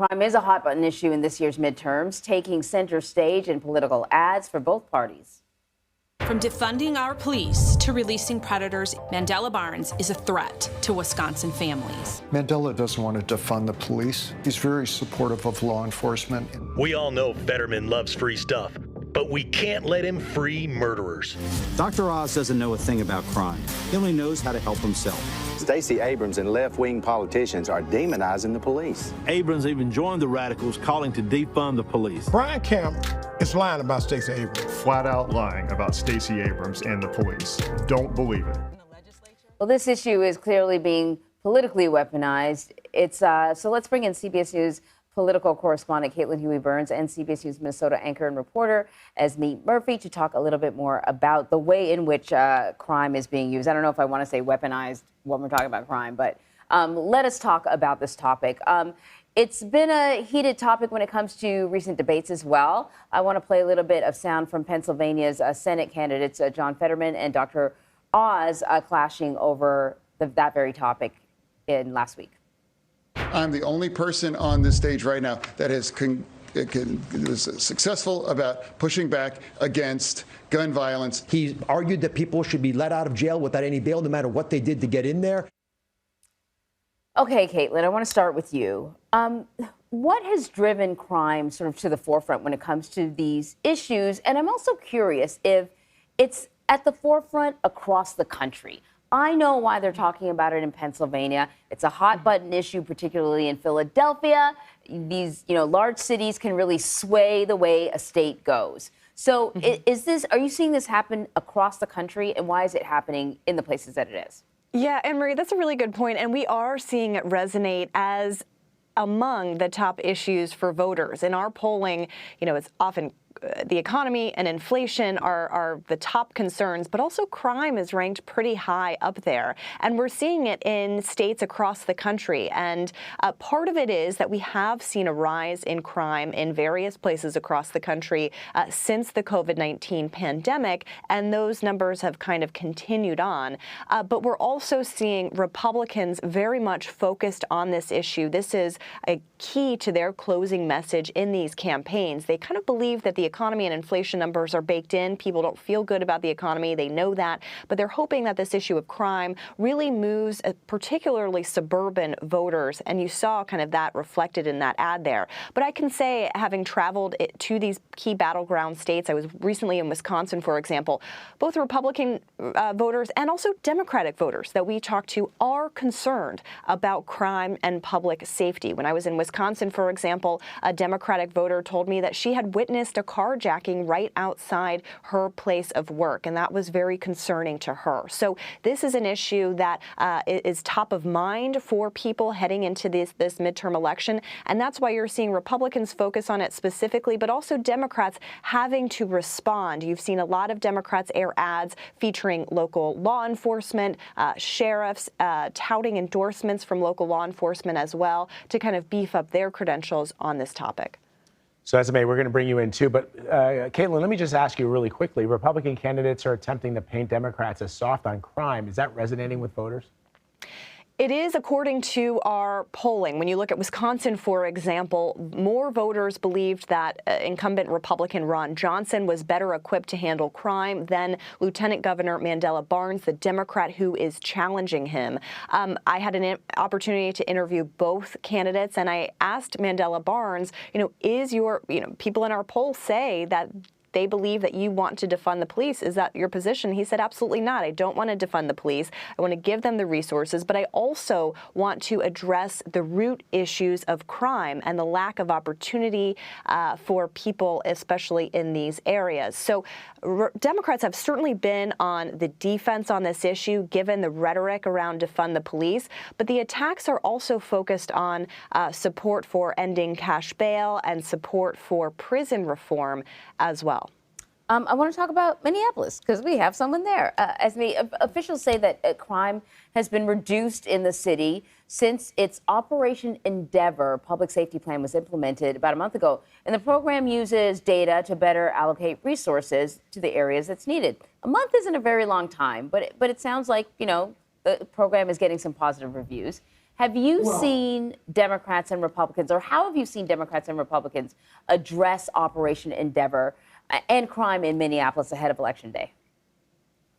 Crime is a hot button issue in this year's midterms, taking center stage in political ads for both parties. From defunding our police to releasing predators, Mandela Barnes is a threat to Wisconsin families. Mandela doesn't want to defund the police. He's very supportive of law enforcement. We all know Fetterman loves free stuff, but we can't let him free murderers. Dr. Oz doesn't know a thing about crime. He only knows how to help himself. Stacey Abrams and left-wing politicians are demonizing the police. Abrams even joined the radicals calling to defund the police. Brian Kemp is lying about Stacey Abrams. Flat out lying about Stacey Abrams and the police. Don't believe it. Well, this issue is clearly being politically weaponized. So let's bring in CBS News political correspondent Caitlin Huey-Burns and CBS News Minnesota anchor and reporter Esme Murphy to talk a little bit more about the way in which crime is being used. I don't know if I want to say weaponized when we're talking about crime, but let us talk about this topic. It's been a heated topic when it comes to recent debates as well. I want to play a little bit of sound from Pennsylvania's Senate candidates, John Fetterman and Dr. Oz, clashing over that very topic in last week. I'm the only person on this stage right now that was successful about pushing back against gun violence. He argued that people should be let out of jail without any bail, no matter what they did to get in there. Okay, Caitlin, I want to start with you. What has driven crime sort of to the forefront when it comes to these issues? And I'm also curious if it's at the forefront across the country. I know why they're talking about it in Pennsylvania. It's a hot button issue, particularly in Philadelphia. These, large cities can really sway the way a state goes. So are you seeing this happen across the country, and why is it happening in the places that it is? Yeah, Anne-Marie, that's a really good point. And we are seeing it resonate as among the top issues for voters. In our polling, it's often the economy and inflation are the top concerns, but also crime is ranked pretty high up there. And we're seeing it in states across the country. And part of it is that we have seen a rise in crime in various places across the country since the COVID-19 pandemic, and those numbers have kind of continued on. But we're also seeing Republicans very much focused on this issue. This is a key to their closing message in these campaigns. They kind of believe that the economy and inflation numbers are baked in. People don't feel good about the economy. They know that. But they're hoping that this issue of crime really moves particularly suburban voters. And you saw kind of that reflected in that ad there. But I can say, having traveled to these key battleground states, I was recently in Wisconsin, for example, both Republican voters and also Democratic voters that we talked to are concerned about crime and public safety. When I was in Wisconsin, for example, a Democratic voter told me that she had witnessed a carjacking right outside her place of work, and that was very concerning to her. So this is an issue that is top of mind for people heading into this midterm election, and that's why you're seeing Republicans focus on it specifically, but also Democrats having to respond. You've seen a lot of Democrats air ads featuring local law enforcement, sheriffs, touting endorsements from local law enforcement as well to kind of beef up their credentials on this topic. So, Esme, we're going to bring you in, too. But, Caitlin, let me just ask you really quickly. Republican candidates are attempting to paint Democrats as soft on crime. Is that resonating with voters? It is, according to our polling. When you look at Wisconsin, for example, more voters believed that incumbent Republican Ron Johnson was better equipped to handle crime than Lieutenant Governor Mandela Barnes, the Democrat who is challenging him. I had an opportunity to interview both candidates, and I asked Mandela Barnes, people in our poll say that they believe that you want to defund the police. Is that your position? He said, absolutely not. I don't want to defund the police. I want to give them the resources, but I also want to address the root issues of crime and the lack of opportunity for people, especially in these areas. So Democrats have certainly been on the defense on this issue, given the rhetoric around defund the police, but the attacks are also focused on support for ending cash bail and support for prison reform as well. I want to talk about Minneapolis because we have someone there. Officials say that crime has been reduced in the city since its Operation Endeavor public safety plan was implemented about a month ago. And the program uses data to better allocate resources to the areas that's needed. A month isn't a very long time, but it sounds like, the program is getting some positive reviews. Have you seen Democrats and Republicans, or how have you seen Democrats and Republicans address Operation Endeavor and crime in Minneapolis ahead of Election Day?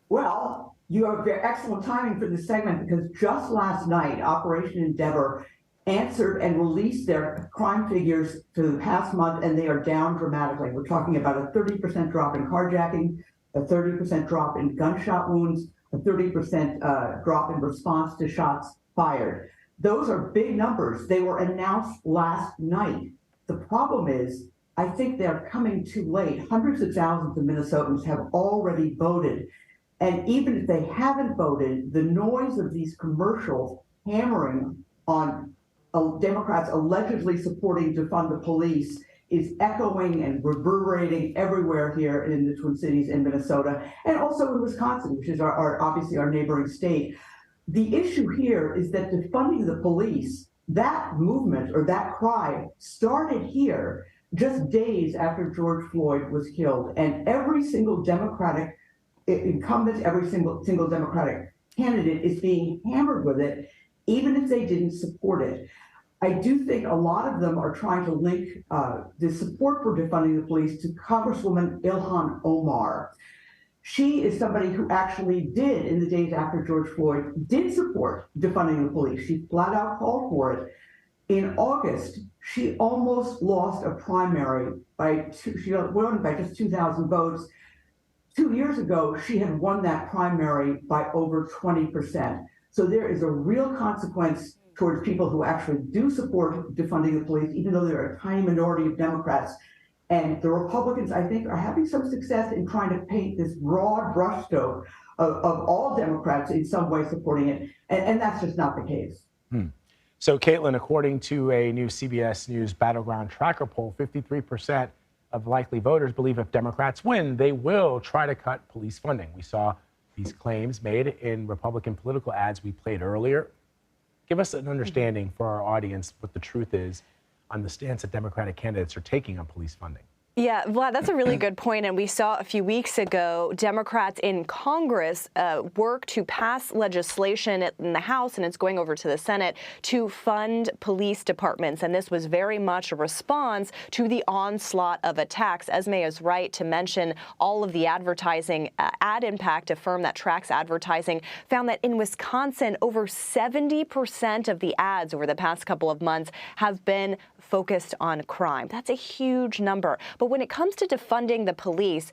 Well, you have excellent timing for this segment because just last night, Operation Endeavor answered and released their crime figures for the past month, and they are down dramatically. We're talking about a 30% drop in carjacking, a 30% drop in gunshot wounds, a 30% drop in response to shots fired. Those are big numbers. They were announced last night. The problem is, I think they're coming too late. Hundreds of thousands of Minnesotans have already voted. And even if they haven't voted, the noise of these commercials hammering on Democrats allegedly supporting defund the police is echoing and reverberating everywhere here in the Twin Cities in Minnesota, and also in Wisconsin, which is obviously our neighboring state. The issue here is that defunding the police, that movement or that cry started here just days after George Floyd was killed, and every single Democratic incumbent, every single Democratic candidate is being hammered with it, even if they didn't support it. I do think a lot of them are trying to link the support for defunding the police to Congresswoman Ilhan Omar. She is somebody who actually did, in the days after George Floyd, did support defunding the police. She flat out called for it. In August, she almost lost a primary she won by just 2,000 votes. 2 years ago, she had won that primary by over 20%. So there is a real consequence towards people who actually do support defunding the police, even though they're a tiny minority of Democrats. And the Republicans, I think, are having some success in trying to paint this broad brushstroke of all Democrats in some way supporting it. And that's just not the case. So, Caitlin, according to a new CBS News Battleground Tracker poll, 53% of likely voters believe if Democrats win, they will try to cut police funding. We saw these claims made in Republican political ads we played earlier. Give us an understanding for our audience what the truth is on the stance that Democratic candidates are taking on police funding. Yeah, Vlad, that's a really good point. And we saw a few weeks ago, Democrats in Congress work to pass legislation in the House, and it's going over to the Senate, to fund police departments. And this was very much a response to the onslaught of attacks. Esme is right to mention all of the advertising. Ad Impact, a firm that tracks advertising, found that in Wisconsin, over 70% of the ads over the past couple of months have been focused on crime. That's a huge number. But when it comes to defunding the police,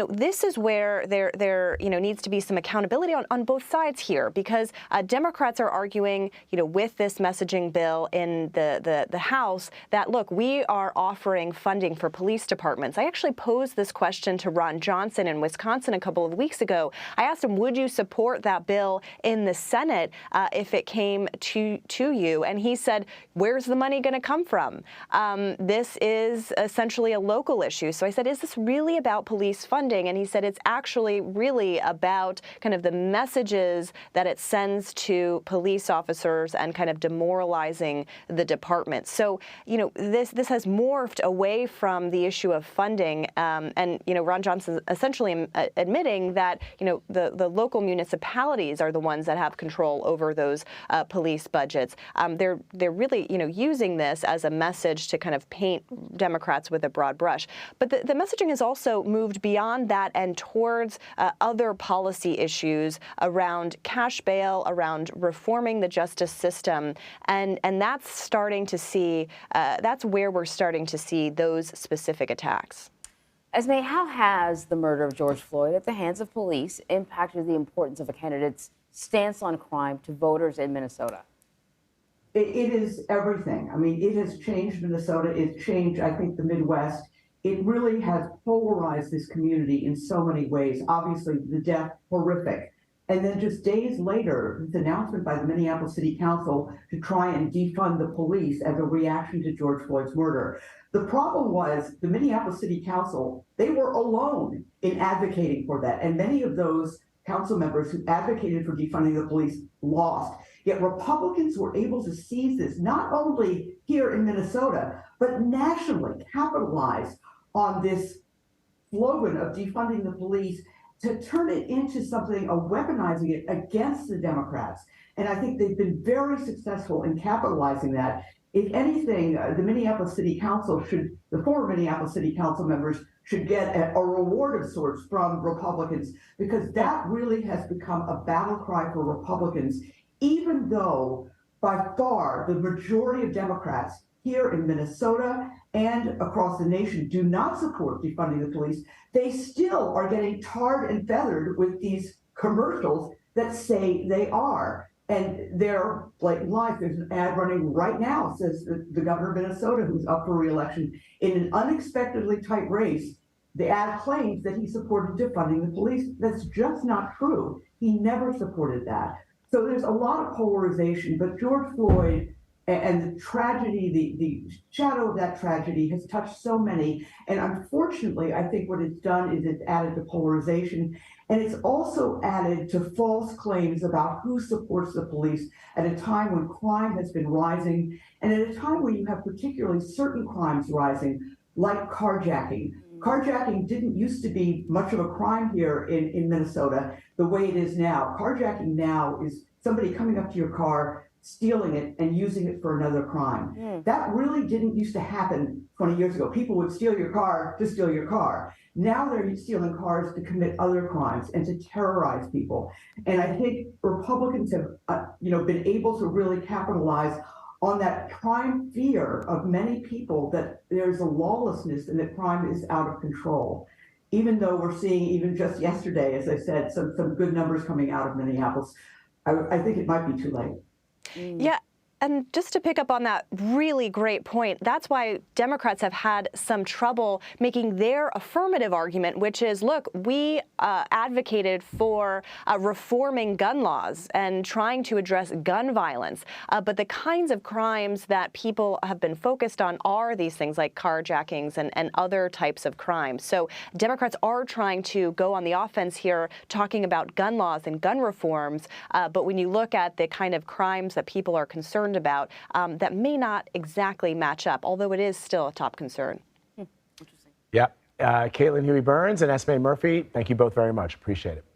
this is where there needs to be some accountability on both sides here, because Democrats are arguing, with this messaging bill in the House that, look, we are offering funding for police departments. I actually posed this question to Ron Johnson in Wisconsin a couple of weeks ago. I asked him, would you support that bill in the Senate if it came to you? And he said, where's the money going to come from? This is essentially a local issue. So I said, is this really about police funding? And he said, it's actually really about kind of the messages that it sends to police officers and kind of demoralizing the department. So, this has morphed away from the issue of funding. And Ron Johnson essentially admitting that, the local municipalities are the ones that have control over those police budgets. They're really, using this as a message to kind of paint Democrats with a broad brush. But the messaging has also moved beyond that and towards other policy issues around cash bail, around reforming the justice system. And that's starting to see, that's where we're starting to see those specific attacks. Esme, how has the murder of George Floyd at the hands of police impacted the importance of a candidate's stance on crime to voters in Minnesota? It is everything. I mean, it has changed Minnesota. It's changed, I think, the Midwest. It really has polarized this community in so many ways. Obviously, the death, horrific. And then just days later, this announcement by the Minneapolis City Council to try and defund the police as a reaction to George Floyd's murder. The problem was the Minneapolis City Council, they were alone in advocating for that. And many of those council members who advocated for defunding the police lost. Yet Republicans were able to seize this, not only here in Minnesota, but nationally, capitalize on this slogan of defunding the police to turn it into something, weaponizing it against the Democrats. And I think they've been very successful in capitalizing that. If anything, the Minneapolis City Council the former Minneapolis City Council members should get a reward of sorts from Republicans, because that really has become a battle cry for Republicans, even though by far the majority of Democrats here in Minnesota and across the nation do not support defunding the police. They still are getting tarred and feathered with these commercials that say they are. And they're blatant lies. There's an ad running right now, says the governor of Minnesota, who's up for re-election, in an unexpectedly tight race. The ad claims that he supported defunding the police. That's just not true. He never supported that. So there's a lot of polarization, but George Floyd and the tragedy, the shadow of that tragedy has touched so many. And unfortunately, I think what it's done is it's added to polarization. And it's also added to false claims about who supports the police at a time when crime has been rising, and at a time when you have particularly certain crimes rising, like carjacking. Carjacking didn't used to be much of a crime here in Minnesota the way it is now. Carjacking now is somebody coming up to your car, stealing it, and using it for another crime. That really didn't used to happen 20 years ago. People would steal your car to steal your car. Now they're stealing cars to commit other crimes and to terrorize people. And I think Republicans have been able to really capitalize on that prime fear of many people that there's a lawlessness and that crime is out of control. Even though we're seeing, even just yesterday, as I said, some good numbers coming out of Minneapolis, I think it might be too late. Yeah. And just to pick up on that really great point, that's why Democrats have had some trouble making their affirmative argument, which is, look, we advocated for reforming gun laws and trying to address gun violence. But the kinds of crimes that people have been focused on are these things like carjackings and other types of crimes. So Democrats are trying to go on the offense here, talking about gun laws and gun reforms. But when you look at the kind of crimes that people are concerned about, that may not exactly match up, although it is still a top concern. Interesting. Yep. Caitlin Huey-Burns and Esme Murphy, thank you both very much. Appreciate it.